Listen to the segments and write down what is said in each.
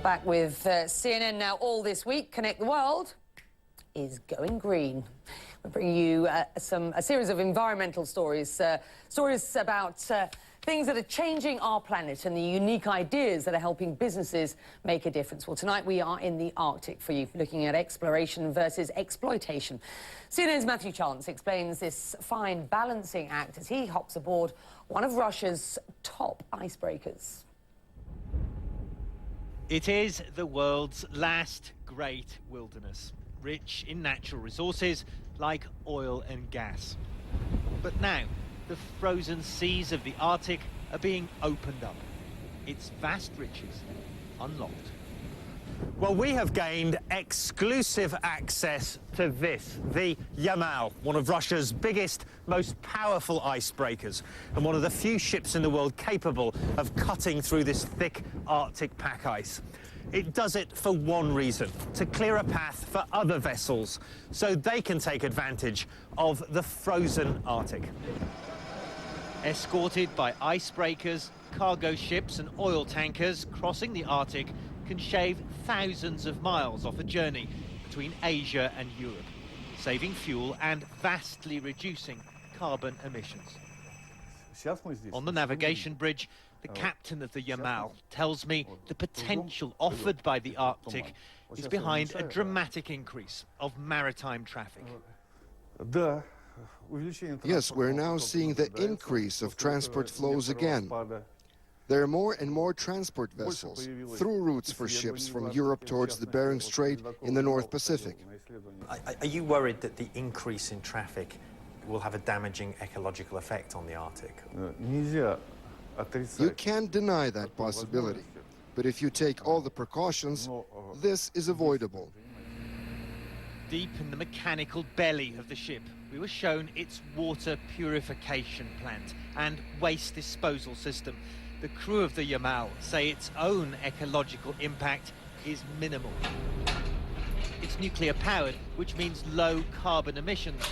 Back with CNN now all this week. Connect the World is going green. We're bringing you a series of environmental stories, stories about things that are changing our planet and the unique ideas that are helping businesses make a difference. Well, tonight we are in the Arctic for you, looking at exploration versus exploitation. CNN's Matthew Chance explains this fine balancing act as he hops aboard one of Russia's top icebreakers. It is the world's last great wilderness, rich in natural resources like oil and gas. But now, the frozen seas of the Arctic are being opened up. Its vast riches unlocked. Well, we have gained exclusive access to this, the Yamal, one of Russia's biggest, most powerful icebreakers, and one of the few ships in the world capable of cutting through this thick Arctic pack ice. It does it for one reason, to clear a path for other vessels, so they can take advantage of the frozen Arctic. Escorted by icebreakers, cargo ships and oil tankers crossing the Arctic can shave thousands of miles off a journey between Asia and Europe, saving fuel and vastly reducing carbon emissions. On the navigation bridge, the captain of the Yamal tells me the potential offered by the Arctic is behind a dramatic increase of maritime traffic. Yes, we're now seeing the increase of transport flows again. There are more and more transport vessels, through routes for ships from Europe towards the Barentz Strait in the North Pacific. Are you worried that the increase in traffic will have a damaging ecological effect on the Arctic? You can't deny that possibility, but if you take all the precautions, this is avoidable. Deep in the mechanical belly of the ship, we were shown its water purification plant and waste disposal system. The crew of the Yamal say its own ecological impact is minimal. It's nuclear powered, which means low carbon emissions.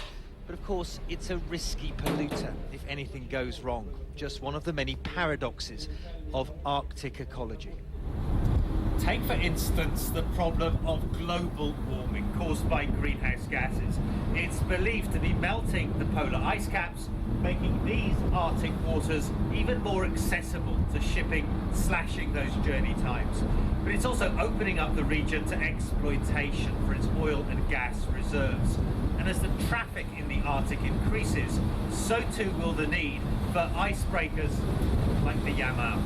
But of course, it's a risky polluter if anything goes wrong. Just one of the many paradoxes of Arctic ecology. Take, for instance, the problem of global warming caused by greenhouse gases. It's believed to be melting the polar ice caps, making these Arctic waters even more accessible to shipping, slashing those journey times. But it's also opening up the region to exploitation for its oil and gas reserves. And as the traffic in the Arctic increases, so too will the need for icebreakers like the Yamal.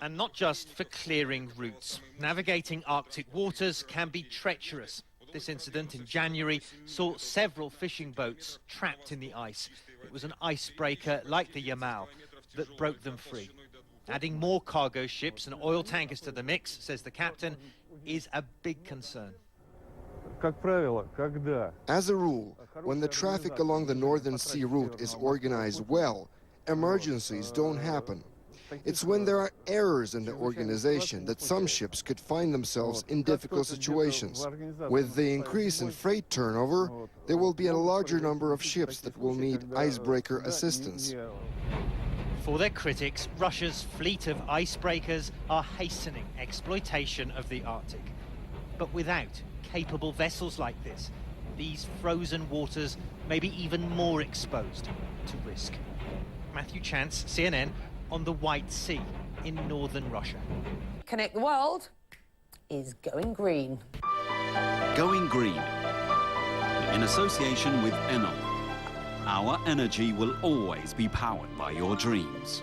And not just for clearing routes. Navigating Arctic waters can be treacherous. This incident in January saw several fishing boats trapped in the ice. It was an icebreaker like the Yamal that broke them free. Adding more cargo ships and oil tankers to the mix, says the captain, is a big concern. As a rule, when the traffic along the Northern Sea route is organized well, emergencies don't happen. It's when there are errors in the organization that some ships could find themselves in difficult situations. With the increase in freight turnover, there will be a larger number of ships that will need icebreaker assistance. For their critics, Russia's fleet of icebreakers are hastening exploitation of the Arctic. But without capable vessels like this, these frozen waters may be even more exposed to risk. Matthew Chance, CNN, on the White Sea in northern Russia. Connect the World is going green. Going green, in association with Enel. Our energy will always be powered by your dreams.